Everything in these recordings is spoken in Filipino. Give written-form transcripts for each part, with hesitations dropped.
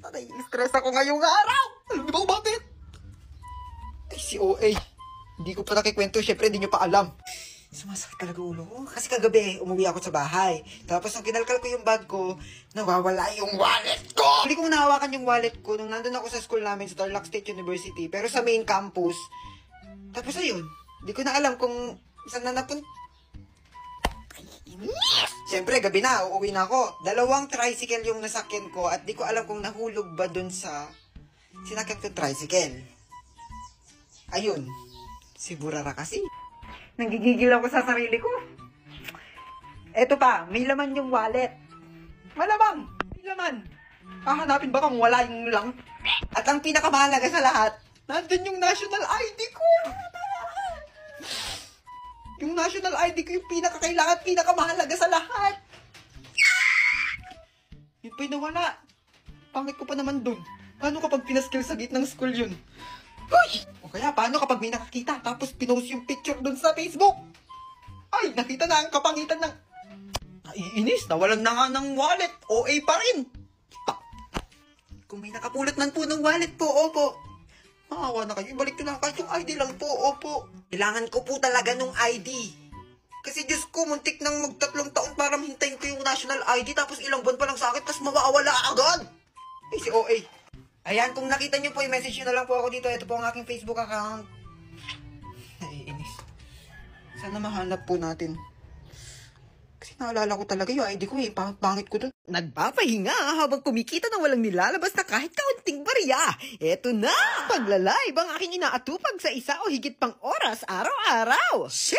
Nai-stress ako ngayong araw. Alam niyo ba kung bakit? Ay, si OA. Hindi ko pa nakikwento. Siyempre, hindi niyo pa alam. Sumasakit talaga ulo ko. Kasi kagabi, umuwi ako sa bahay. Tapos nung kinalkal ko yung bag ko, nawawala yung wallet ko! Hindi ko nahawakan yung wallet ko nung nandun ako sa school namin sa Tarlac State University. Pero sa main campus. Tapos ayun, hindi ko na alam kung saan na napunta. Siyempre, gabi na, uuwi na ako. 2 tricycle yung nasakyan ko at di ko alam kung nahulog ba dun sa sinakyan ko tricycle. Ayun, si Burara kasi. Nanggigigil ako sa sarili ko. Eto pa, may laman yung wallet. Malamang, may laman. Hahanapin ba kung wala yung lang? At ang pinakamahalaga sa lahat, nandun yung national ID ko. Yung national ID ko yung pinakakailangan at pinakamahalaga sa lahat. Yun pa'y nawala. Pangit ko pa naman dun. Paano kapag pinaskill sa gitnang school yun? Uy! O kaya paano kapag may nakakita tapos pinost yung picture dun sa Facebook? Ay, nakita na ang kapangitan ng... Naiinis, nawalan na nga ng wallet. OA pa rin. Kung may nakapulot man po ng wallet po, opo. Maawa na kayo, ibalik ko na kahit yung ID lang po, opo. Kailangan ko po talaga nung ID. Kasi Diyos ko, muntik nang mag-3 taon para mahintayin ko yung national ID, tapos ilang buwan pa lang sa akin, tapos mawawala agad. Eh, si OA. Ayan, kung nakita nyo po, i-message nyo na lang po ako dito. Ito po ang aking Facebook account. Naiinis. Sana mahanap po natin. Kasi naalala ko talaga yung ID ko eh. Pangit ko dun. Nagpapahinga habang kumikita na walang nilalabas na kahit kaunting barya. Eto na! Paglalive ang aking inaatupag sa isa o higit pang oras araw-araw. Shit!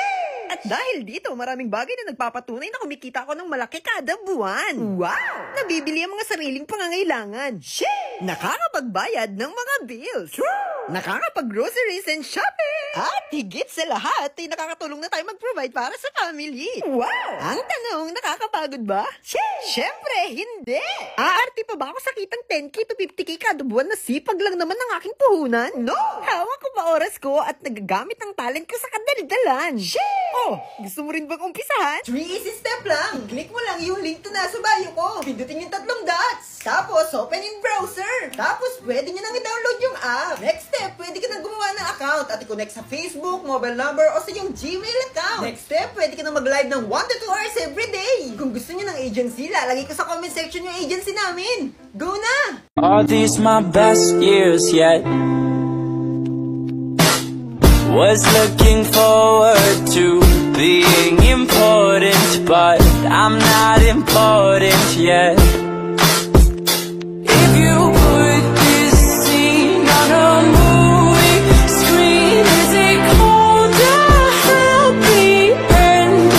At dahil dito, maraming bagay na nagpapatunay na kumikita ako ng malaki kada buwan. Wow! Nabibili ang mga sariling pangangailangan. Shit! Nakakapagbayad ng mga bills. True! Nakakapag-groceries and shopping. At higit sa lahat, ay nakakatulong na tayo mag-provide para sa family. Wow! Ang tanong, nakakapagod ba? Siyempre, hindi! Aarte pa ba ako sa kitang 10K to 50K kada buwan na sipag lang naman ng aking puhunan? No! Hawak ko pa oras ko at nagagamit ng talent ko sa kadalidalan. Oh, gusto mo rin bang umpisahan? 3 easy step lang. Click mo lang yung link to nasa bio ko. Pindutin yung 3 dots. Tapos, open yung browser. Tapos, pwede nyo nang i-download yung app. Next step, pwede ka nang gumawa ng account at i-connect sa Facebook, mobile number, o sa yung Gmail account. Next step, pwede ka nang mag-live ng 1 to 2 hours every day. Kung gusto nyo ng agency, lalagay ko sa comment section yung agency namin. Go na! Are these my best years yet? Was looking forward to being important, but I'm not important yet. If you put this scene on a movie screen, is it cold or happy end?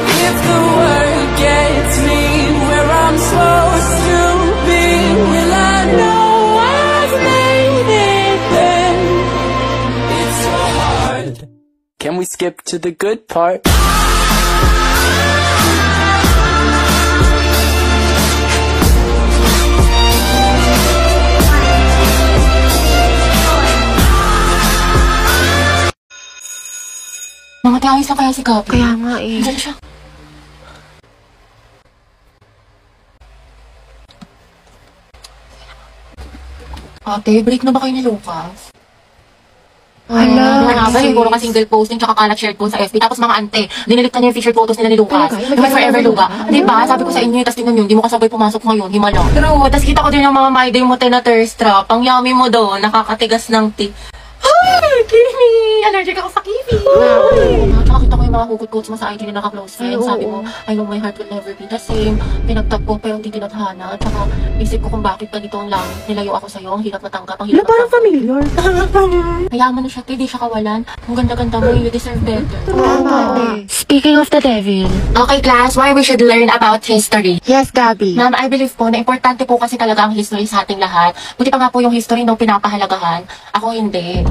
If the world gets me where I'm supposed to be, will I know I've made it then? It's so hard. Can we skip to the good part? Mga ayos na kaya si Gabi. Kaya nga eh. Diyan siya. Ate, break na ba kayo ni Lucas? Hala. Siguro ka single posting tsaka kalat shared ko sa FB. Tapos mga ante, dinilit na niya yung featured photos nila ni Lucas. Yung may forever Luga. Di ba? Sabi ko sa inyo, tapos tingnan yun, di mo kasabay pumasok ngayon, himala. True, tapos kita ko din yung mga my day mo na thirst trap. Ang yummy mo doon, nakakatigas ng tea. Ay, Kimi! Allergic ako sa Kimi! Tsaka kita ko yung mga hugot-hugots mo sa IG na naka-close friends. Sabi mo, I know my heart will never be the same. Pinagtag ko pero hindi tinathana. Tsaka isip ko kung bakit ganito lang. Nilayo ako sa'yo, ang hirap matanggap, ang hirap matanggap. Parang familiar. Hayaan mo na siya, di siya kawalan. Ang ganda-ganda mo, you deserve better. Speaking of the devil. Okay class, why we should learn about history? Yes, Gabi. Ma'am, I believe po na importante po kasi talaga ang history sa ating lahat. Buti pa nga po yung history nung pinapahalagahan. Ako hindi.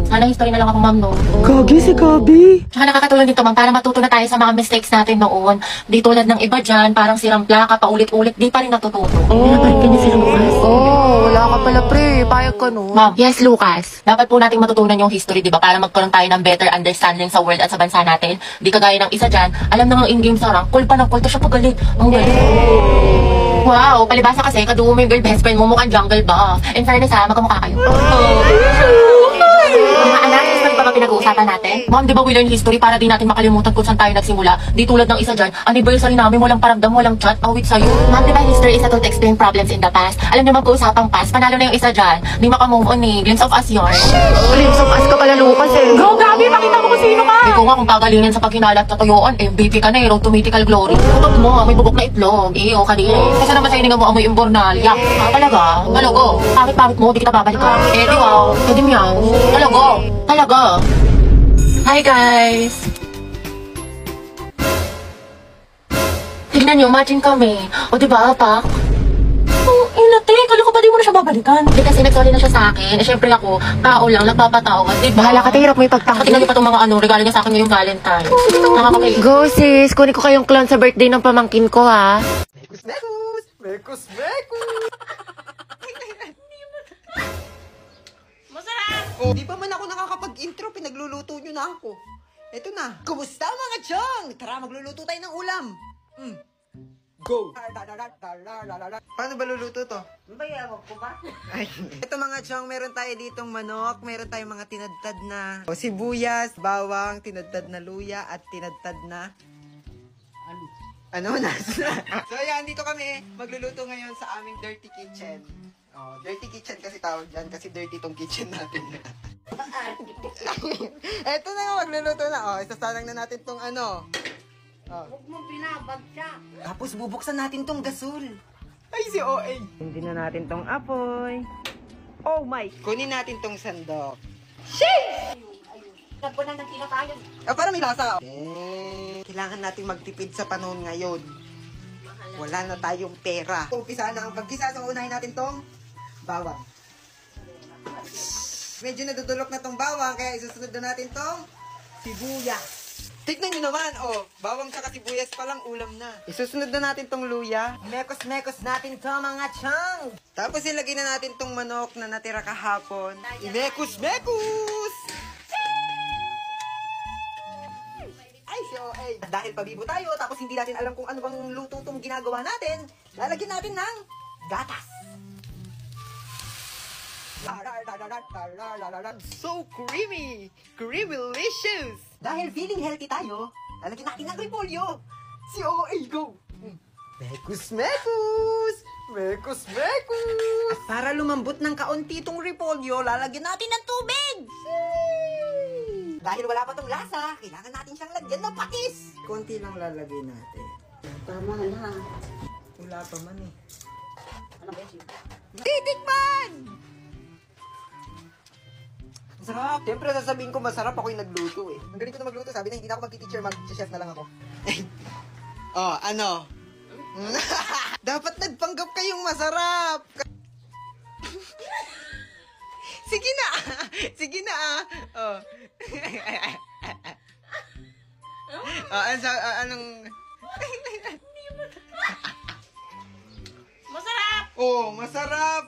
Sana history na lang ako, ma'am, no? Gagi si Gabi. Tsaka nakakatulong dito, ma'am, para matuto na tayo sa mga mistakes natin noon. Di tulad ng iba dyan, parang sirang plaka, paulit-ulit, di pa rin natututo. Pinapalit ka niya si Lucas. Wala ka pala, pre. Payag ka, no? Ma'am, yes, Lucas. Dapat po nating matutunan yung history, di ba? Para magkaroon tayo ng better understanding sa world at sa bansa natin. Di kagaya ng isa dyan, alam na ng in-game sa rank, cool pa ng cool, to siya pagalit. Ang galing. Wow, palibasa kasi, kadugo mo yung girl best friend mo, mukhang jungle ba? In fairness ha, magkamukha kayo. Mga anak, history pa ba pinag-uusapan natin? Ma'am, di ba we learn history para di natin makalimutan kung saan tayo nagsimula? Di tulad ng isa dyan, anniversary namin, walang paramdam, walang chat, awit sa'yo. Ma'am, di ba history is a tool to explain problems in the past? Alam niyo mag-uusapang past, panalo na yung isa dyan. Di makamove on eh, glimpse of us yun. Glimpse of us ka pala, Lucas eh. Go, Gabi, pakita mo kung sino ka! Ikaw nga kung gagalingin sa pagkinalat katuyuan, MVP ka na eh, road to mythical glory. Tutok mo, may bubok na itlog, iyo ka din. Kasi naman sa hininga mo amoy yung bornalya. Talaga? Talago? Pangit-pangit mo, di kita babalikan. Eh di wow, eh di meow. Talago? Talaga? Hi guys! Tignan nyo, matching kami. O diba, Pak? Oh, inate, kala ko ba di mo na siya babalikan? Di kasi nagsorry na siya sa akin. Eh, syempre ako, tao lang, nagpapatawad, diba? Bahala ka, hirap mo ipagtanggol. Tingnan niyo pa itong mga regalo niya sa akin ngayong Valentine. Nakakakay. Go sis, kunin ko kayong clown sa birthday ng pamangkin ko ha. Mekus, mekus! Mekus, mekus! Masarap! Oh, di pa man ako nakakapag-intro, pinagluluto nyo na ako. Eto na. Kumusta mga chong? Tara, magluluto tayo ng ulam. Go! Paano ba luluto to? Bayawag ko ba? Ay. Ito mga chong, meron tayo ditong manok, meron tayong mga tinadtad na sibuyas, bawang, tinadtad na luya, at tinadtad na ano na? So yan, dito kami magluluto ngayon sa aming dirty kitchen. Oh, dirty kitchen kasi tawag dyan kasi dirty tong kitchen natin. Eto na nga, magluluto na. Oh, isasalang na natin tong ano. Oh. Huwag mo binabagsak. Tapos bubuksan natin tong gasol. Ay, si OA. Hindi na natin tong apoy. Oh my. Kunin natin tong sandok. Nagpunan ng kinakain. Ah, para may lasa. Kailangan natin magtipid sa panahon ngayon. Wala na tayong pera. Umpisa na ang pagkisa. So, unahin natin tong bawang. Medyo nadudulok na tong bawang, kaya isusunod na natin tong sibuyas. Tignan nyo naman, oh, bawang tsaka sibuyas palang ulam na. Isusunod na natin tong luya. Mekos-mekos natin to mga chang. Tapos ilagay na natin tong manok na natira kahapon. Imekos-mekos! Ay, si OA. Dahil pabibo tayo, tapos hindi natin alam kung ano bang luto tong ginagawa natin, lalagyan natin ng gatas. So creamy! Creamy-licious! Dahil feeling healthy tayo, lalagyan natin ng repolyo. Si OA, go! Mekus-mekus! Mekus-mekus! At para lumambot ng kaunti tong repolyo, lalagyan natin ng tubig! Dahil wala pa tong lasa, kailangan natin siyang lagyan ng patis. Konti lang lalagay natin. Tama na. Wala pa man eh. Ano ba yun? Titikman! Masarap. Siyempre sasabihin ko masarap, ako yung nagluto eh. Ang galing ko na magluto, sabi na hindi na ako mag-teacher, mag-chef na lang ako. Oh, ano? Dapat nagpanggap kayong masarap. Sige na. Sige na. Oh. Anong... Masarap! Oh, masarap.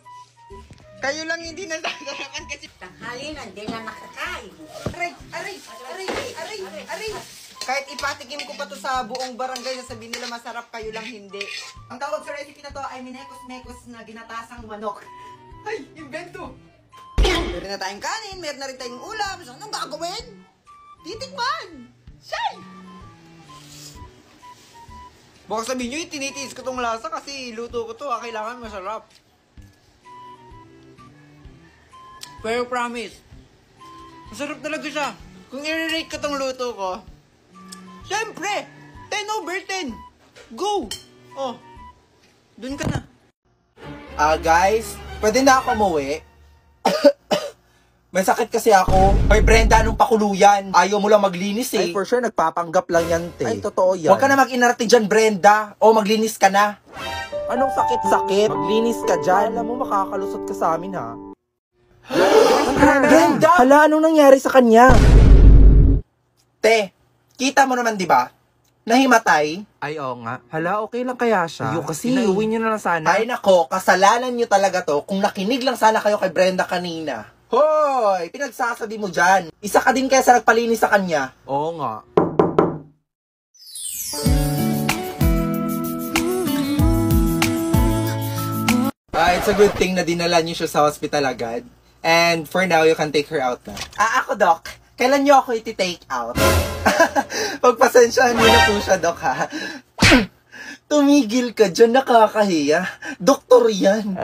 Kayo lang hindi nasasarapan kasi... Tanghali na, hindi na nakakain. Aray! Aray! Aray! Aray! Aray! Kahit ipatikim ko pa to sa buong barangay, sasabihin nila masarap, kayo lang hindi. Ang tawag sa recipe na to ay minekos-mekos na ginatasang manok. Ay! Invento! Meron na tayong kanin, meron na rin tayong ulam. So, anong gagawin? Titikman! Shay! Baka sabihin nyo, tinitiis ko tong lasa kasi luto ko to, kailangan masarap. Pero promise, masarap talaga siya. Kung i-rate ko tong luto ko, syempre, 10 over 10. Go! Oh, dun ka na. Guys, pwede na ako umuwi? May sakit kasi ako. Kay Brenda, anong pakuluyan? Ayaw mo lang maglinis eh. Ay, for sure, nagpapanggap lang yan, te. Ay, totoo yan. Huwag ka na mag-inarte dyan, Brenda. O, maglinis ka na. Anong sakit-sakit? Maglinis ka dyan. Alam mo, makakalusot ka sa amin, ha? Brenda! Hala, anong nangyari sa kanya? Te, kita mo naman, di ba? Nahimatay. Ay, oo nga. Hala, okay lang kaya siya? Ayaw kasi. Inauwi niyo na lang sana. Ay, nako, kasalanan nyo talaga to kung nakinig lang sana kayo kay Brenda kanina. Hoy! Pinagsasabi mo dyan. Isa ka din kaya sa nagpalinis sa kanya. Oo nga. it's a good thing na dinala niyo siya sa hospital agad. And for now, you can take her out na. Ako, Doc. Kailan niyo ako iti-take out? Pagpasensyahan niyo na po siya, Doc, ha? Tumigil ka dyan, nakakahiya. Doktor yan.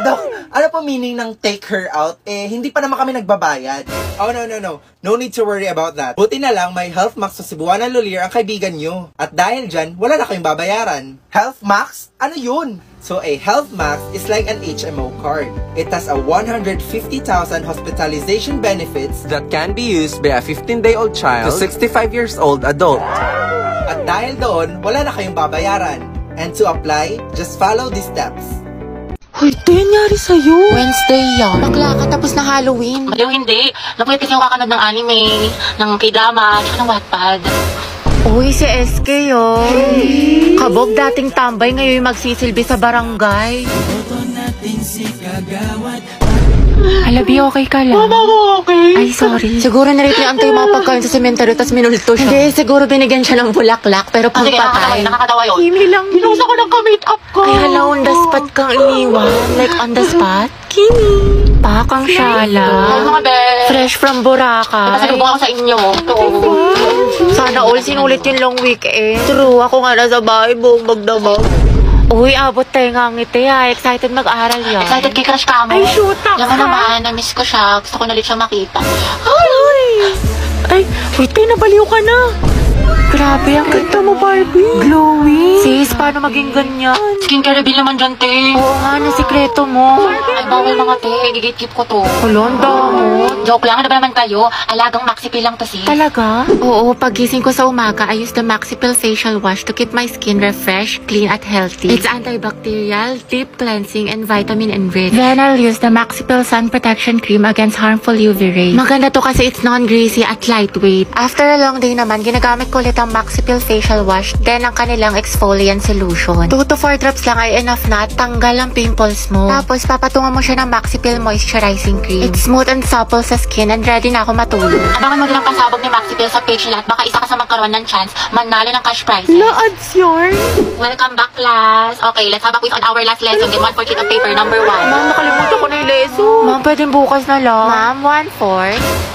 Doc, ano po meaning ng take her out? Hindi pa naman kami nagbabayad. Oh, no. No need to worry about that. Buti na lang, may Health Max sa Cebuana Lolier ang kaibigan nyo. At dahil dyan, wala na kayong babayaran. Health Max? Ano yun? So, a Health Max is like an HMO card. It has a 150,000 hospitalization benefits that can be used by a 15-day-old child to 65 years old adult. At dahil doon, wala na kayong babayaran. And to apply, just follow these steps. Hoy, ito yung nangyari sa'yo. Wednesday yan. Bakla ka tapos na Halloween. Maliw hindi. Napuyat kasi yung kakanood ng anime, ng k-drama, tsaka ng Wattpad. Uy, si SK, oh. Kabog dating tambay, ngayon magsisilbi sa barangay. Alabi, okay ka lang? Mama, okay. Ay, sorry. Siguro narito niya antay yung mga pagkain sa sementeryo tapos minulto siya. Hindi, siguro binigyan siya ng bulaklak pero pang Sige, patay. nakakatawa yun. Kimi lang. Pinusa ko ng ka-make up ko. Ay, hala, on the spot kang iniwan. Like, on the spot? Kimi. Pakang Ay, syala. mga be. Fresh from Boracay. Pasalubong ako sa inyo. Ito. Sana all sinulit yung long weekend. True, ako nga nasa bahay, buong magdamag. Uy, abot tayo nga ngiti ha. Excited mag-aral yan. Excited kay crush ka mo. Ay, shoot up, Alam mo ha? naman, na-miss ko siya. Gusto ko na ulit siya makita. Ay, wait tayo, nabaliw ka na. Grabe, ang ganda mo, Barbie. Glowing. Sis, paano maging ganyan? Skincare reveal naman dyan, te. Oo nga, na sikreto mo. Ay, bawal mga te. Gigit-keep ko to. Kulonda mo. Joke lang. Ano ba naman kayo? Alagang Maxipil lang to, sis. Talaga? Oo, pagising ko sa umaga, I use the Maxipil Facial Wash to keep my skin refreshed, clean, at healthy. It's antibacterial, deep cleansing, and vitamin enriched. Then I'll use the Maxipil Sun Protection Cream against harmful UV rays. Maganda to kasi it's non-greasy at lightweight. After a long day naman, ginagamit ko ulit ang Maxipil Facial Wash, then ang kanilang exfoliant solution. 2 to 4 drops lang ay enough na at tanggal ang pimples mo. Tapos papatungan mo siya ng Maxipil Moisturizing Cream. It's smooth and supple sa skin and ready na ako matulog. Abangan mo din ang pasabog ni Maxipil sa page nila at baka isa ka sa magkaroon ng chance manalo ng cash prizes. Na-ads yarn? Welcome back, class. Okay, let's have a quiz on our last lesson. Get 1/4 sheet of paper, number 1. Ma'am, nakalimutan ko na yung lesson. Ma'am, pwedeng bukas na lang. Ma'am, 1/4.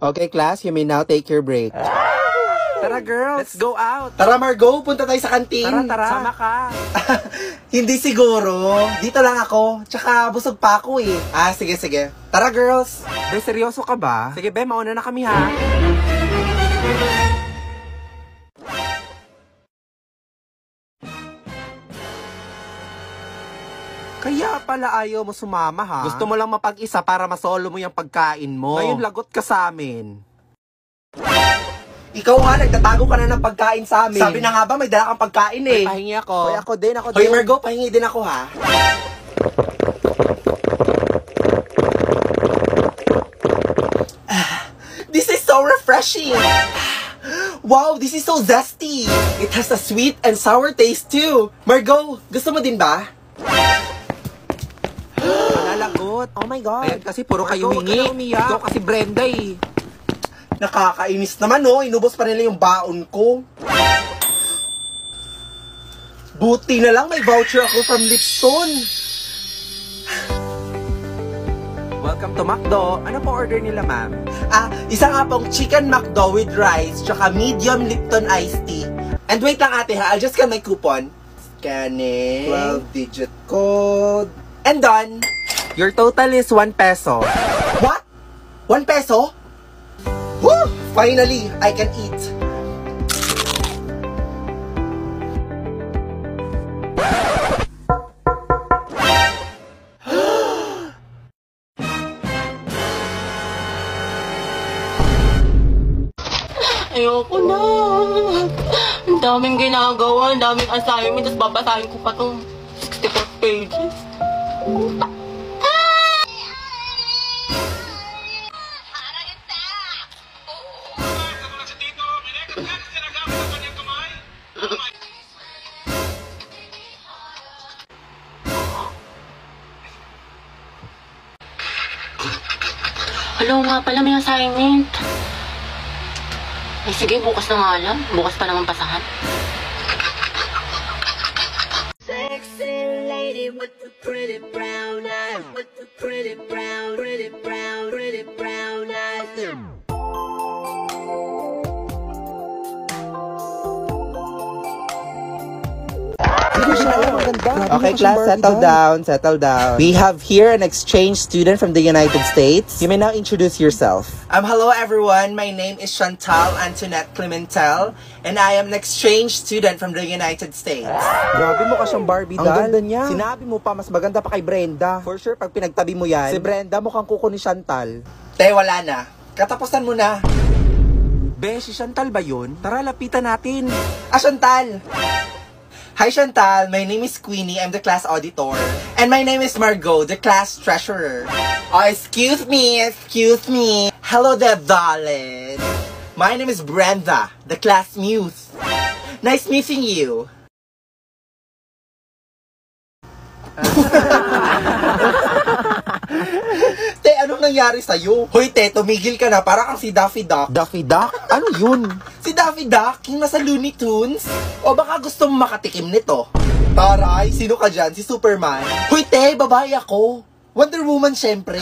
Okay, class, you may now take your break. Tara, girls. Let's go out. Tara, Margo. Punta tayo sa kantin. Tara. Sama ka. Hindi siguro. Dito lang ako. Tsaka busog pa ako eh. Sige. Tara, girls. Be, seryoso ka ba? Sige, Be, mauna na kami ha. Kaya pala ayaw mo sumama ha? Gusto mo lang mapag-isa para masolo mo yung pagkain mo. Ngayon lagot ka sa amin. Ikaw nga, nagtatago ka na ng pagkain sa amin. Sabi na nga ba, may dala kang pagkain eh. Pahingi ako. Hoy, ako din. Hoy, Margo, pahingi din ako ha. This is so refreshing. Wow, this is so zesty. It has a sweet and sour taste too. Margo, gusto mo din ba? Malalagot. Oh my God. Ayan kasi puro kayo hingi. Ikaw kasi Brenda eh. Nakakainis naman oh. Inubos pa nila yung baon ko. Buti na lang may voucher ako from Lipton. Welcome to McDo. Ano po order nila, ma'am? Isa nga pong chicken McDo with rice tsaka medium Lipton iced tea. And wait lang ate ha, I'll just scan my coupon. Scanning. 12-digit code. And done. Your total is 1 peso. What? 1 peso? Woo! Finally, I can eat. Ayoko na. Ang daming ginagawa, ang daming assignment, tapos babasahin ko pa itong 64 pages. Hello nga pala, may assignment. Eh sige, bukas na nga lang. Bukas pa naman pasahan. Sexy lady with the pretty brown eyes, with the pretty brown eyes. Okay, class, settle down. We have here an exchange student from the United States. You may now introduce yourself. Hello everyone. My name is Chantal Antoinette Clementel, and I am an exchange student from the United States. Grabe mo ka siyang Barbie Ang doll. ganda niya. Sinabi mo pa, mas maganda pa kay Brenda. For sure, pag pinagtabi mo yan, si Brenda mukhang kuko ni Chantal. Te, wala na. Katapusan mo na. Be, si Chantal ba yun? Tara, lapitan natin. Chantal! Hi Chantal, my name is Queenie, I'm the class auditor. And my name is Margot, the class treasurer. Oh, excuse me. Hello there, darling. My name is Brenda, the class muse. Nice meeting you. Te, anong nangyari sa'yo? Hoy, te, tumigil ka na, para kang si Daffy Duck. Daffy Duck? Ano yun? Si Daffy Duck, yung nasa Looney Tunes? O baka gusto mo makatikim nito? Taray, sino ka dyan? Si Superman? Hoy, te, babae ako. Wonder Woman, syempre.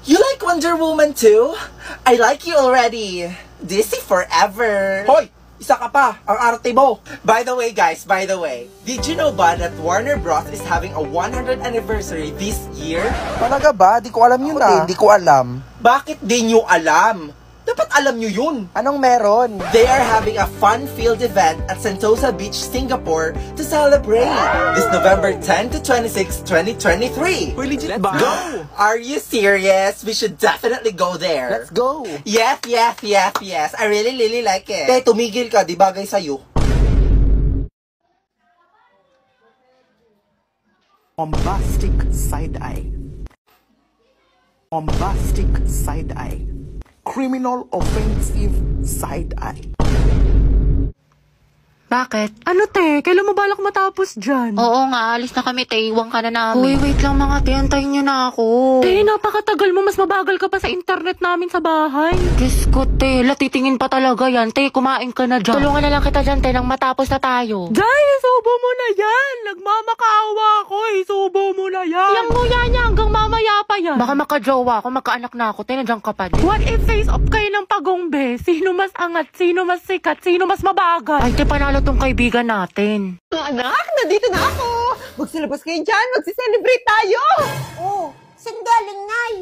You like Wonder Woman too? I like you already. DC forever. Hoy! Isa ka pa, ang arte mo. By the way, guys, did you know ba that Warner Bros. Is having a 100th anniversary this year? Talaga ba? Di ko alam yun ah. Hindi ko alam. Bakit di nyo alam? Dapat alam nyo yun. Anong meron? They are having a fun-filled event at Sentosa Beach, Singapore to celebrate this November 10 to 26, 2023. Uy, legit Let's ba? go! Are you serious? We should definitely go there. Let's go! Yes. I really like it. Te, tumigil ka, di bagay sa'yo. Bombastic side eye. Bombastic side eye. Criminal offensive side eye. Bakit? Ano te? Kailan mo balak matapos dyan? Oo nga, alis na kami, te. Iwan ka na namin. Uy, wait lang mga te. Antayin niyo na ako. Te, napakatagal mo. Mas mabagal ka pa sa internet namin sa bahay. Diyos ko, te. Latitingin pa talaga yan. Te, kumain ka na dyan. Tulungan na lang kita dyan, te, nang matapos na tayo. Day, isubo mo na yan. Nagmamakaawa ako. Isubo mo na yan. Yang nguya niya hanggang mamaya pa yan. Baka makajowa ako, magkaanak na ako, te. Nandiyan ka pa din. What if face off kayo ng pagongbe? Sino mas angat? Sino mas sikat? Sino mas mabagal? Ay, te, panalo tong kaibigan natin. Anak, nandito na ako. Magsilabas kayo dyan. Magsiselebrate tayo. Oh, saan galing, Nay?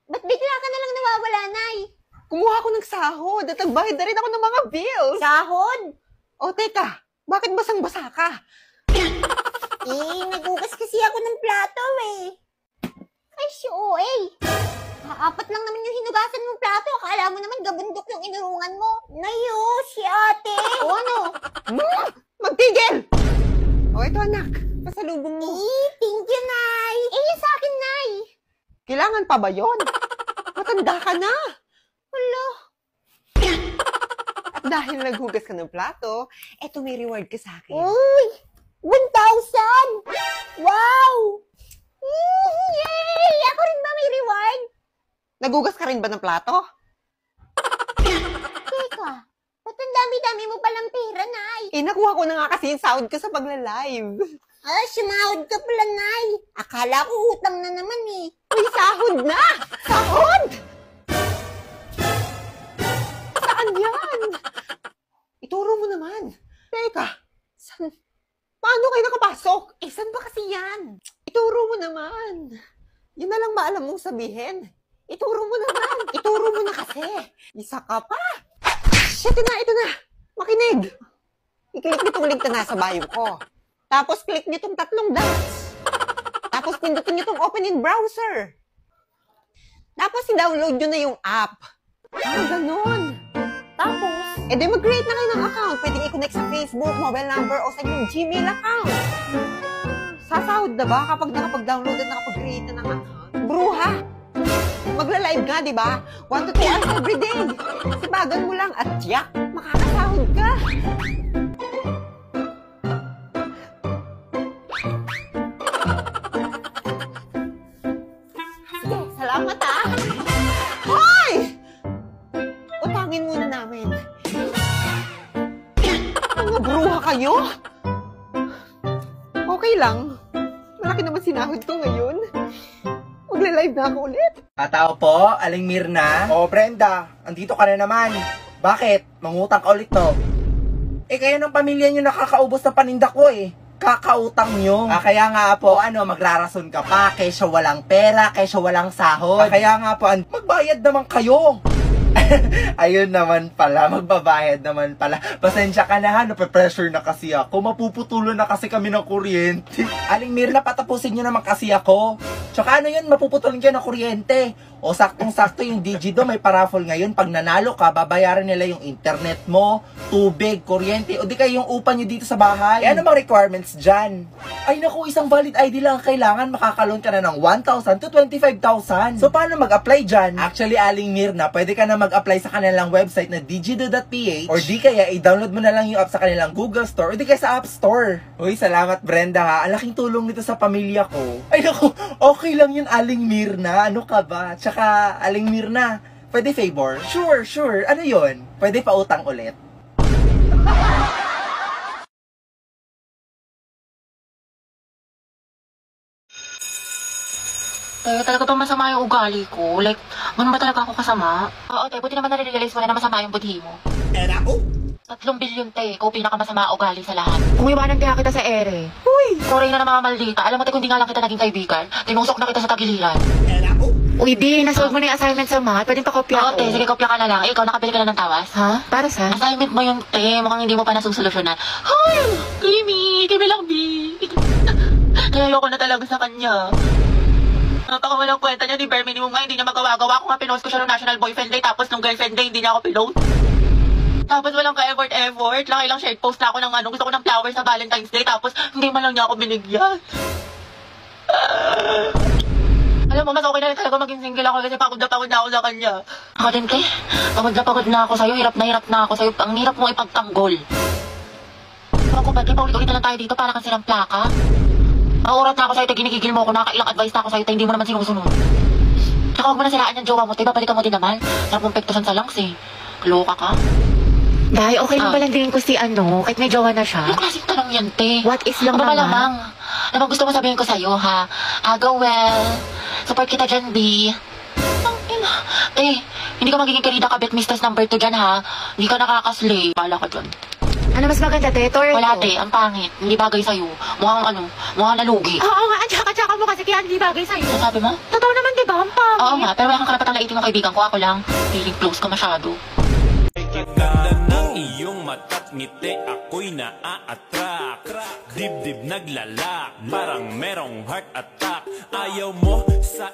Ba't bigla ka na lang nawawala, Nay? Kumuha ako ng sahod at nagbayad na rin ako ng mga bills. Sahod? O, teka. Bakit basang-basa ka? Nagugas kasi ako ng plato, eh. Ay, OA. Apat lang naman yung hinugasan mong plato. Akala mo naman gabundok yung inurungan mo. Nayo, si ate. O ano? Magtigil! O, ito anak. Pasalubong mo. Thank you, Nay. Yung sa akin, Nay. Kailangan pa ba yun? Matanda ka na. Wala. At dahil naghugas ka ng plato, eto may reward ka sa akin. Uy! 1,000! Wow! Yay! Ako rin ba may reward? Nagugas ka rin ba ng plato? Teka, ba't ang dami-dami mo palang pera, Nay? Nakuha ko na nga kasi yung sahod ko sa pagla-live. Ah, sumahod ka pala, Nay. Akala ko utang na naman, eh. Uy, sahod na! Sahod! Saan yan? Ituro mo naman. Teka, paano kayo nakapasok? Saan ba kasi yan? Ituro mo naman. Yun na lang ba alam mong sabihin? Ituro mo naman. Ituro mo na kasi. Isa ka pa. Ito na. Makinig. I-click nitong link na nasa bio ko. Tapos click nitong 3 dots. Tapos pindutin nitong open in browser. Tapos i-download nyo na yung app. Ganon. Tapos, di mag-create na kayo ng account. Pwedeng i-connect sa Facebook, mobile number, o sa inyong Gmail account. Sasahod na ba kapag nakapag-download at nakapag-create na ng account? Bruha! Magla-live nga, di ba? 1 to 2 hours every day. Sibagan mo lang at yak, makakasahod ka. Sige, salamat ah. Hoy! Utangin muna namin. Mga bruha kayo? Okay lang. Malaki naman sinahod ko ngayon. Magla-live na ako ulit. Tao po, Aling Mirna. Oh, Brenda, andito ka na naman. Bakit? Mangutang ka ulit to. Kayo ng pamilya nyo nakakaubos ng paninda ko Kakautang nyo. Kaya nga po, magrarason ka pa, kaysa walang pera, kaysa walang sahod. Kaya nga po, magbayad naman kayo. Ayun naman pala, magbabayad naman pala. Pasensya ka na ha, nape-pressure na kasi ako. Mapuputulo na kasi kami ng kuryente. Aling Mirna, patapusin nyo naman kasi ako. Tsaka yun, mapuputulin kayo ng kuryente. O saktong-sakto yung Digido, may paraffle ngayon. Pag nanalo ka, babayaran nila yung internet mo, tubig, kuryente, o di kayo yung upa nyo dito sa bahay. Ano bang requirements dyan? Ay naku, isang valid ID lang kailangan, makakaloan ka na ng 1,000 to 25,000. So paano mag-apply dyan? Actually, Aling Mirna, pwede ka na mag-apply sa kanilang website na digido.ph, or di kaya i-download mo na lang yung app sa kanilang Google Store, o di kaya sa App Store. Uy, salamat Brenda ha, ang laking tulong nito sa pamilya ko. Ay naku, okay lang yun Aling Mirna, ano ka ba? Tsaka, Aling Mirna, pwede favor? Sure. Ano yun? Pwede pa utang ulit? Talaga bang masama yung ugali ko? Like, ganun ba talaga ako kasama? Oo, buti naman nare-realize mo na masama yung budhi mo. 3 bilyon, ikaw pinakamasama ugali sa lahat. Kung iwanan kaya kita sa ere. Sorry na namamaldita. Alam mo, kung di nga lang kita naging kaibigan, tinusok na kita sa tagiliran. Uy, di, nasolve mo na yung assignment sa math. Pwedeng pakopya Oo, ko. sige, kopya ka na lang. Ikaw, nakabili ka na ng tawas? Ha? Para sa? Assignment mo yung mukhang hindi mo pa nasusolusyonan. Hoy! Kimi lang, B. Kaya ayoko na talaga sa kanya. Napakawalang kwenta niya, ni bare minimum nga, hindi niya magawa-gawa. Ako nga, pinost ko siya ng National Boyfriend Day, tapos nung Girlfriend Day, hindi niya ako pinost. Tapos walang ka-effort. Laki lang shared post na ako ng gusto ko ng flowers sa Valentine's Day, tapos hindi man lang niya ako binigyan. Alam mo, mas okay na rin talaga maging single ako kasi pagod na ako sa kanya. Ako din, pagod na ako sa'yo, hirap na ako sa'yo, ang hirap mong ipagtanggol. Ako ba, paulit-ulit na lang tayo dito para kasi ng plaka? Maurat na ako sa'yo, ginigigil mo ako, nakailang advice na ako sa'yo, hindi mo naman sinusunod. Tsaka huwag mo na siraan yung jowa mo, babalikan mo din naman. Sarap mong pektusan sa lungs Loka ka? Dahil okay lang palang din ko si kahit may jowa na siya. Anong klaseng tanong yan, What is lang naman? Malamang. Ano gusto mo sabihin ko sa'yo, ha? Go well. Support kita dyan, B. Hindi ka magiging karida kabit mistress number 2 dyan, ha? Hindi ka nakakaslay. Bala ka dyan. Ano mas maganda, Tor? Wala, ang pangit. Hindi bagay sa'yo. Mukhang nalugi. Oo nga, tsaka mo kasi kaya hindi bagay sa'yo. Ano sabi mo? Totoo naman, di ba? Ang pangit. Oo nga, pero wala kang karapatang laitin ng kaibigan ko. Ako lang. Feeling close ka masyado. Ganda ng iyong mata't ngiti, ako'y naa-attract. Dibdib naglalak, parang merong heart attack. Ayaw mo sa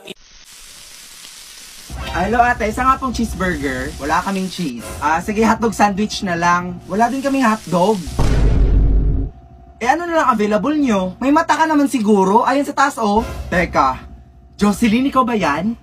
Hello ate, isa nga pong cheeseburger. Wala kaming cheese. Sige, hotdog sandwich na lang. Wala din kaming hotdog. Ano na lang available nyo? May mata ka naman siguro. Ayan sa taas Teka, Jocelyn, ikaw ba yan?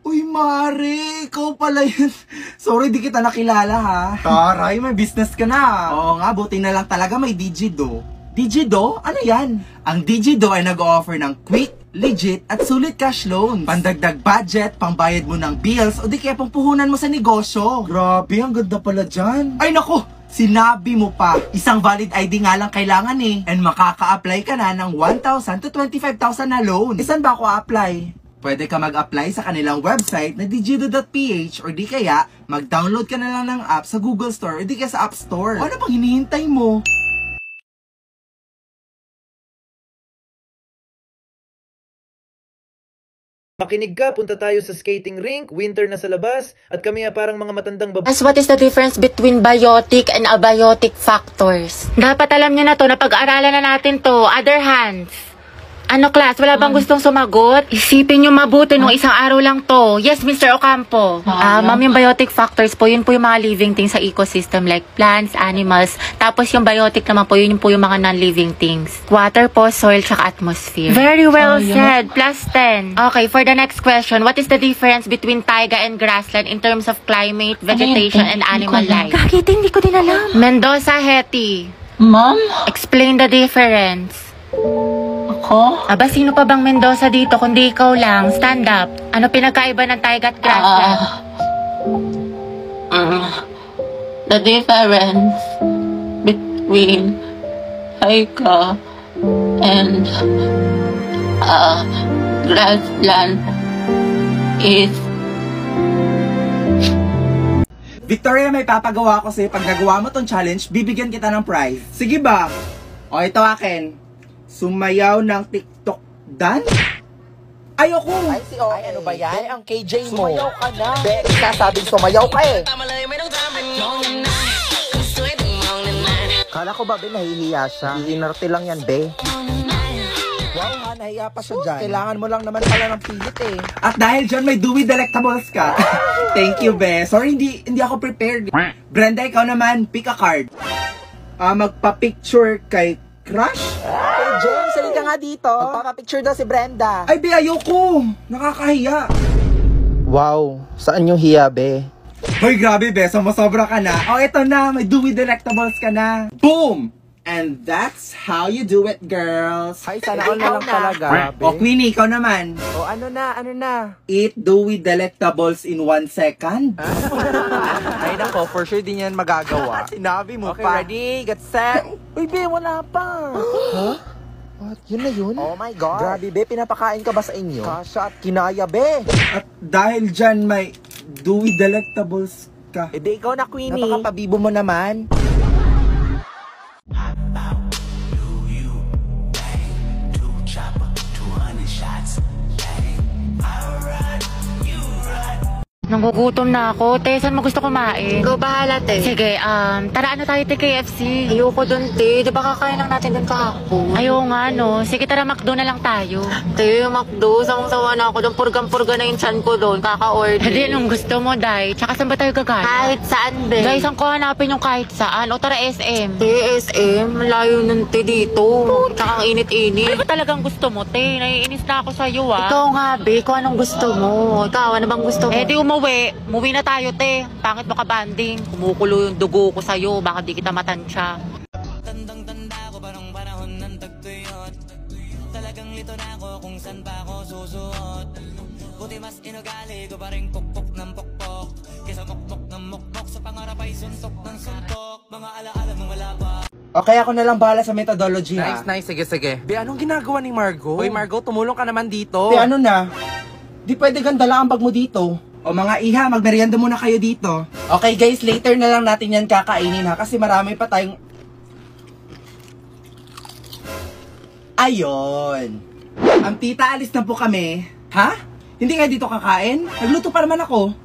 Uy, Mare, ikaw pala yun. Sorry, di kita nakilala ha. Taray, may business ka na. Oo nga, buti na lang talaga may Digido. Digido? Ano yan? Ang Digido ay nag-o-offer ng quick, legit, at sulit cash loans. Pandagdag budget, pangbayad mo ng bills, o di kaya pangpuhunan mo sa negosyo. Grabe, ang ganda pala dyan. Ay nako, sinabi mo pa. Isang valid ID nga lang kailangan And makaka-apply ka na ng 1,000 to 25,000 na loan. Saan ba ako apply? Pwede ka mag-apply sa kanilang website na digido.ph, or di kaya mag-download ka na lang ng app sa Google Store o di kaya sa App Store. Ano pang hinihintay mo? Makinig ka, punta tayo sa skating rink, winter na sa labas, at kami parang mga matandang babae. As what is the difference between biotic and abiotic factors? Dapat alam niyo na to, na pag-aralan na natin to. Other hands. Ano class, wala bang gustong sumagot? Isipin nyo mabuti nung isang araw lang to. Yes, Mr. Ocampo. Ma'am, yung biotic factors po, yun po yung mga living things sa ecosystem like plants, animals. Tapos yung biotic naman po, yun po yung mga non-living things. Water po, soil, tsaka atmosphere. Very well said. Plus 10. Okay, for the next question, what is the difference between taiga and grassland in terms of climate, vegetation, and animal life? Kakit, hindi ko din alam. Mendoza, Hetty. Ma'am? Explain the difference. Ako? Aba, sino pa bang Mendoza dito kundi ikaw lang? Stand up. Ano pinagkaiba ng taiga at grassland? the difference between Haika and grassland is Victoria, may papagawa ko sa'yo. Pag nagawa mo tong challenge, bibigyan kita ng prize. Sige ba? O, ito akin. Sumayaw ng TikTok dance? Ayoko! Ay, ano ba yan? Ang KJ mo. Sumayaw ka na. Be, sasabing sumayaw ka eh. Kala ko ba, be, nahihiya siya? Iinarte lang yan, be. Wow, nga, nahiya pa siya dyan. Kailangan mo lang naman pala ng pilit eh. At dahil dyan, may Dewy Delectables ka. Thank you, be. Sorry, hindi ako prepared. Brenda, ikaw naman, pick a card. Magpa-picture kay Crush? Hey, James, salita nga dito. Magpapapicture daw si Brenda. Ay, be, ayoko. Nakakahiya. Wow, saan yung hiya, be? Hoy, grabe, be. Sumasobra ka na. O, eto na. May Dewy Delectables ka na. Boom! And that's how you do it, girls. Ay, sana all na lang talaga. O, Queenie, ikaw naman. O, ano na? Eat Dewy Delectables in 1 second. Ay, nako, for sure din yan magagawa. Sinabi mo Okay, pa. ready? Get set. Uy, be, wala pa. Huh? What? Yun na yun? Oh my God. Grabe, be, pinapakain ka ba sa inyo? Kasha at kinaya, be. At dahil dyan, may Dewy Delectables ka. E di ikaw na, Queenie. Napakapabibo mo naman. Nangugutom na ako. Te, saan mo gusto kumain? Go bahala, te. Sige, tara ano tayo, te, KFC? Ayoko dun, te. Di ba kakain lang natin dun kahapon? Ayaw nga, no. Sige, tara, McDo na lang tayo. Te, McDo, sawang-sawa na ako dun. Purgang-purga na yung chan ko dun. Kaka-order. Hindi, anong gusto mo, Day? Tsaka saan ba tayo gagana? Kahit saan, be. Guys, ang ko hanapin yung kahit saan. O tara, SM. Te, SM, malayo nun, te, dito. Tsaka ang init-init. Ano ba talagang gusto mo, te? Naiinis na ako sa'yo, ah. Ikaw nga, be, kung anong gusto mo. Ikaw, ano bang gusto mo? Eh, di umuwi. Umuwi na tayo, te. Pangit mo ka banding. Kumukulo yung dugo ko sa'yo. Baka di kita matansya. Tandang-tanda ko parang panahon ng tagtuyot. Talagang lito na ako kung saan pa ako susuot. Buti mas inugali ko pa rin pukpok ng pukpok. Kesa mukmok ng mukmok sa pangarap ay suntok ng suntok. Mga alaala mong wala pa. Okay, ako na lang bahala sa methodology, Nice, ha? nice. Sige. Be, anong ginagawa ni Margo? Hoy, Margo, tumulong ka naman dito. Te, ano na? Di pwede ganda lang ang bag mo dito. O mga iha, magmerienda muna kayo dito. Okay guys, later na lang natin yan kakainin, ha? Kasi marami pa tayong... Ayon. Ang tita, alis na po kami. Ha? Hindi nga dito kakain? Nagluto pa naman ako.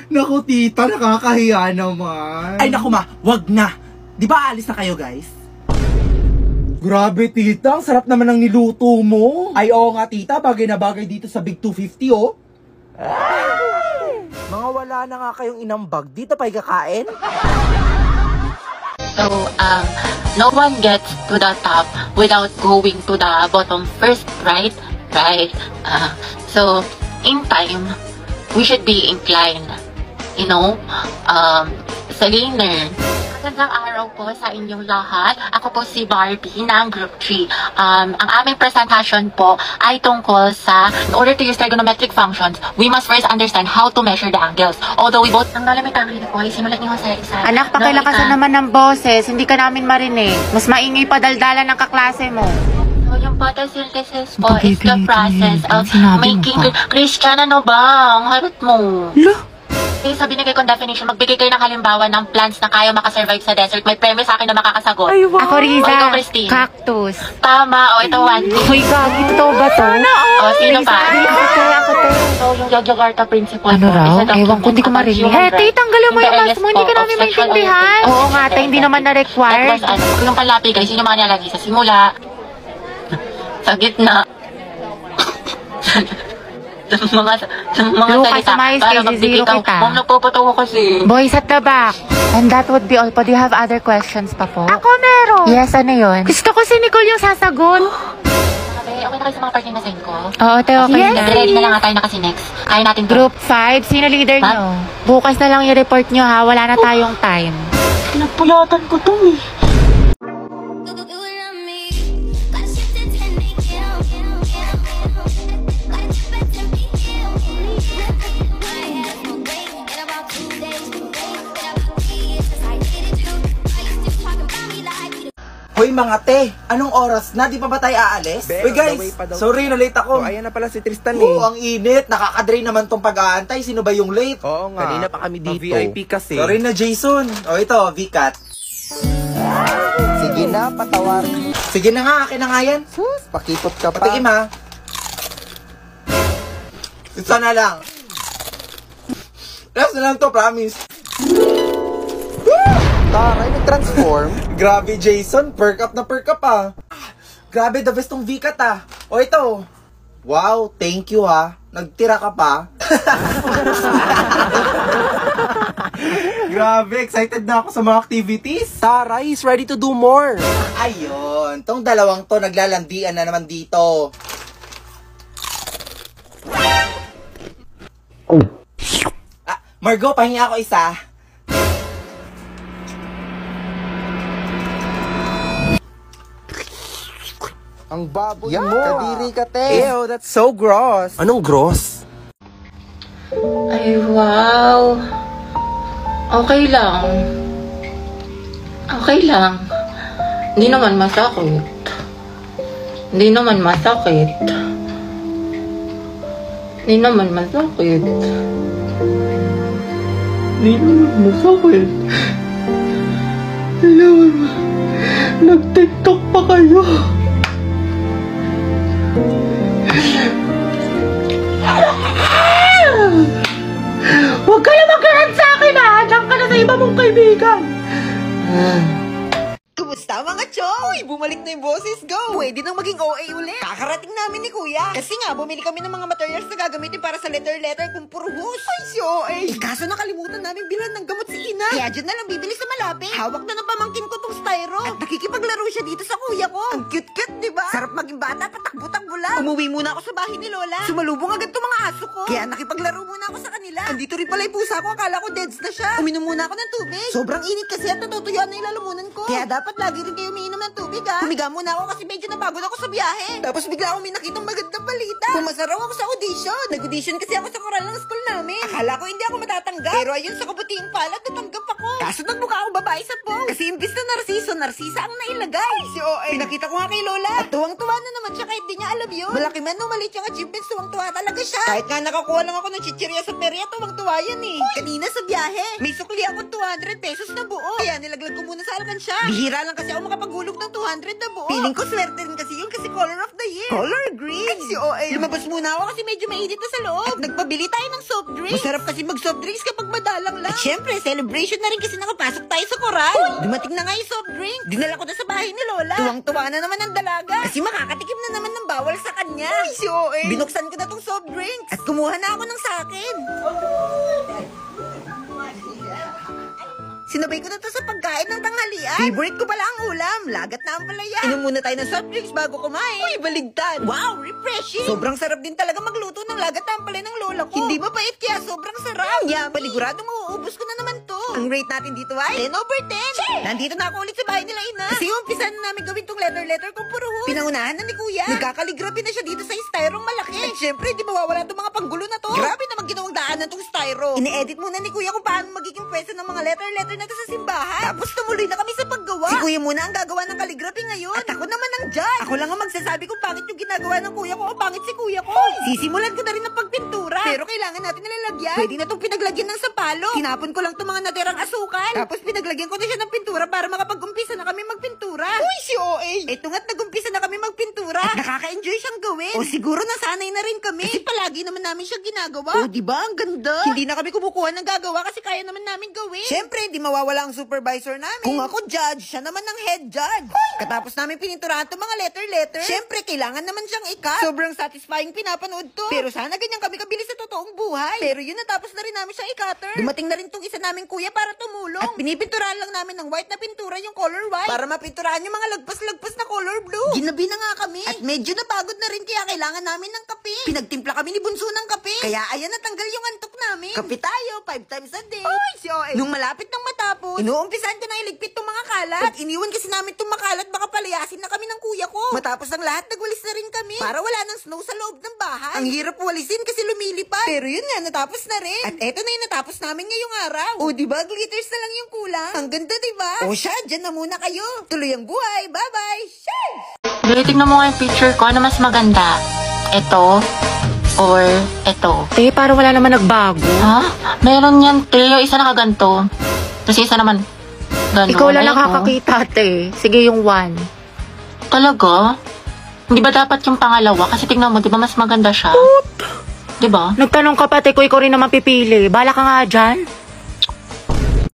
Naku tita, nakakahiya naman. Ay naku ma, wag na. Di ba alis na kayo guys? Grabe tita, ang sarap naman ng niluto mo. Ay oo nga tita, bagay na bagay dito sa Big 250 oh. Mga wala na nga kayong inambag. Dito pa kakain? So, no one gets to the top without going to the bottom first, right? Right. So, in time, we should be inclined, you know, sa learner. Magandang araw po sa inyong lahat. Ako po si Barbie ng Group 3. Ang aming presentation po ay tungkol sa, in order to use trigonometric functions, we must first understand how to measure the angles. Although we both... Ang nalamit ang hili ko ay simulat ni Jose isa. Anak, pakilakasan naman ng boses. Hindi ka namin marinig. Mas maingay pa daldalan ng kaklase mo. So, yung photosynthesis po is the process of making... Christian, ano ba? Ang harot mo. Sa binigay kong definition, magbigay kayo ng halimbawa ng plants na kaya makasurvive sa desert. May premise sa akin na makakasagot. Ay, wow. Ako, Riza. O, ikaw, Christine. Cactus. Tama. O, ito, one. Uy, gagi. Totoo ba to? O, sino pa? Ako to. So, yung Yogyakarta principle Ano po, raw? is a document Ewan ko, hindi ko about marinig. human Eh, rights tanggalin mo in yung the mask mo. earliest Hindi ka form namin of sexual maintindihan. orientation. Oo nga, tay, hindi naman na-required. Tapos, yung panlapi, guys, yun yung mga nilalagay sa simula. Sa gitna. sa mga Lucas, salita umayos para kayo, magbigay zero ka. kita. Ma'am, nagpapatawa kasi. Boys at the back. And that would be all po. Do you have other questions pa po? Ako meron. Yes, ano yun? Gusto ko si Nicole yung sasagot. Okay na kayo sa mga parting na send ko? Oo, te, okay Yes, na. ready na lang nga tayo na kasi next. Kaya natin to. Group 5, sino leader Ma'am? nyo? Bukas na lang i-report nyo ha, wala na tayong time. Pinagpulatan ko to eh. Hoy mga te, anong oras na? Di pa ba tayo aalis? Be, Uy on the way guys, pa daw. sorry na late ako. Oh, ayan na pala si Tristan Oo, ang init. Nakakadrain naman tong pag-aantay. Sino ba yung late? Oo nga. Kanina pa kami dito. VIP kasi. Sorry na Jason. O ito, VCAT. Sige na, patawarin mo. Sige na nga, akin na nga yan. Sus, pakipot ka pa. Patikim ha. Isa na lang. Last na lang to, promise. Taray, nag-transform. Grabe Jason, perk up ah. Grabe, the best tong VCAT ah. O ito. Wow, thank you ha. Nagtira ka pa. Grabe, excited na ako sa mga activities. Taray is ready to do more. Ayun, tong dalawang to naglalandian na naman dito. Ah, Margo, pahingi ako isa. Ang baboy Yeah. mo. Kadiri ka, te. Ew, that's so gross. Anong gross? Ay, wow. Okay lang. Okay lang. Hindi naman masakit. Hindi naman masakit. Hindi naman masakit. Hindi naman masakit. Hindi naman nag-TikTok pa kayo. Huwag ka na mag-run sa akin ha! Diyan ka na sa iba mong kaibigan! Kumusta mga choy? Bumalik na yung boses, go! Pwede nang maging OA ulit. Kakarating namin ni Kuya. Kasi nga, bumili kami ng mga materials na gagamitin para sa letter kung puro hus. Ay, si OA! Kaso nakalimutan namin bilhan ng gamot si Ina. Kaya dyan na lang bibili sa malapit. Hawak na ng pamangkin ko tong styro. At nakikipaglaro siya dito sa kuya ko. Ang cute-cute, di ba? Sarap maging bata, patakbo-takbo lang. Umuwi muna ako sa bahay ni Lola. Sumalubong agad tong mga aso ko. Kaya nakipaglaro muna ako sa kanila. Andito rin pala yung pusa ko. Akala ko deads na siya. Uminom muna ako ng tubig. Sobrang init kasi at natutuyuan na yung lalamunan ko. Kaya dapat lagi rin kayo umiinom ng tubig, ha? Humiga muna ako kasi medyo napagod ako sa biyahe. Tapos bigla akong may nakitang magandang balita. Pumasa raw ako sa audition. Nag-audition kasi ako sa koral ng school namin. Akala ko hindi ako matatanggap. Pero ayun, sa kabutiing palad, natanggap ako. Kaso nagmukha akong babae sa post. Kasi imbis na narsisa ang nailagay. Si OA. Pinakita ko nga kay Lola. At tuwang-tuwa na naman siya kahit di niya alam yun. Malaki man o maliit yung achievements, tuwang-tuwa talaga siya. Kahit nga nakakuha lang ako ng chichirya sa perya, tuwang-tuwa yan eh. Kanina sa biyahe, may sukli ako 200 pesos na buo. Kaya nilaglag ko muna sa alkansya. Bihira lang kasi ako makapaghulog ng 200 na buo. Feeling ko swerte rin kasi yun kasi color of the year. Color green. Ay, si OA. Lumabas muna ako kasi medyo mainit na sa loob. At nagpabili tayo ng soft drinks. Masarap kasi mag soft drinks kapag madalang lang. At syempre, celebration na rin kasi nakapasok tayo sa koral. Dumating na nga yung soft drink. Dinala ko na sa bahay ni Lola. Tuwang-tuwa na naman ang dalaga. Kasi makakatikim na naman ng bawal sa kanya. Ay, si OA. Binuksan ko na tong soft drinks. At kumuha na ako ng sakin. Sinabay ko na to sa pagkain ng tanghalian. Favorite ko pala ang ulam. Lagat na ang palaya. Inom muna tayo ng soft drinks bago kumain. Uy, baligtad. Wow, refreshing. Sobrang sarap din talaga magluto ng lagat na ang palaya ng lola ko. Hindi mapait kaya sobrang sarap. Yummy. Paniguradong mauubos ko na naman to. Ang rate natin dito ay 10/10. Nandito na ako ulit sa bahay nila Ina. Kasi umpisa na namin gawin tong letter kung puro hus. Pinangunahan na ni Kuya. Nagkakaligrabe na siya dito sa styrong malaki. At syempre, di mawawala tong mga panggulo na to. Grabe naman ginawang daanan tong styro. Ine-edit muna ni Kuya kung paano magiging pwesto ng mga letter na to sa simbahan. Tapos tumuloy na kami sa paggawa. Si Kuya muna ang gagawa ng calligraphy ngayon. At ako naman ang judge. Ako lang ang magsasabi kung pangit yung ginagawa ng Kuya ko o pangit si Kuya ko. Sisimulan ko na rin ang pagpintura. Pero kailangan natin nilalagyan. Pwede na itong pinaglagyan ng sapalo. Tinapon ko lang itong mga natirang asukal. Tapos pinaglagyan ko na siya ng pintura para makapag-umpisa na kami magpintura. Uy, si OA! Ito nga't nag-umpisa na kami magpintura. At nakaka-enjoy siyang gawin. O siguro nasanay na rin kami. Kasi palagi naman namin siya ginagawa. O diba? Ang ganda. Hindi na kami kumukuha ng gagawa kasi kaya naman namin gawin. Siyempre, hindi mawawala ang supervisor namin. Kung ako judge, siya naman ang head judge. Katapos namin pininturahan itong mga letter. Siyempre, kailangan naman siyang ikat. Sobrang satisfying pinapanood to. Pero sana ganyan kami kabilis sa totoong buhay. Pero yun, natapos na rin namin siyang i-cutter. Dumating na rin tong isa naming kuya para tumulong. At pinipinturahan lang namin ng white na pintura yung color white. Para mapinturahan yung mga lagpas-lagpas na color blue. Ginabi na nga kami. At medyo napagod na rin kaya kailangan namin ng kape. Pinagtimpla kami ni Bunso ng kape. Kaya ayan, natanggal yung antok namin. Kape tayo, 5 times a day. Oy, si OA. Nung malapit nang matapos, inuumpisan ko na iligpit tong mga makalat. Pag iniwan kasi namin itong makalat, baka palayasin na kami ng kuya ko. Matapos ang lahat, nagwalis na rin kami. Para wala ng snow sa loob ng bahay. Ang hirap walisin kasi lumilipad. Pero yun nga, natapos na rin. At eto na yung natapos namin ngayong araw. O diba, glitters na lang yung kulang. Ang ganda diba? O siya, dyan na muna kayo. Tuloy ang buhay. Bye-bye. Sheesh! Dili, tignan mo nga yung picture ko. Ano mas maganda? Ito or ito? Te, para wala naman nagbago. Ha? Meron yan, te. Yung isa nakaganto. Tapos isa naman ganun. Ikaw lang Ayun, oh. nakakakita, te. Sige, yung 1. Talaga? Hindi ba dapat yung pangalawa? Kasi tignan mo, di ba mas maganda siya? Di ba? Nagtanong ka pa, te, ko ikaw rin naman pipili. Bala ka nga dyan.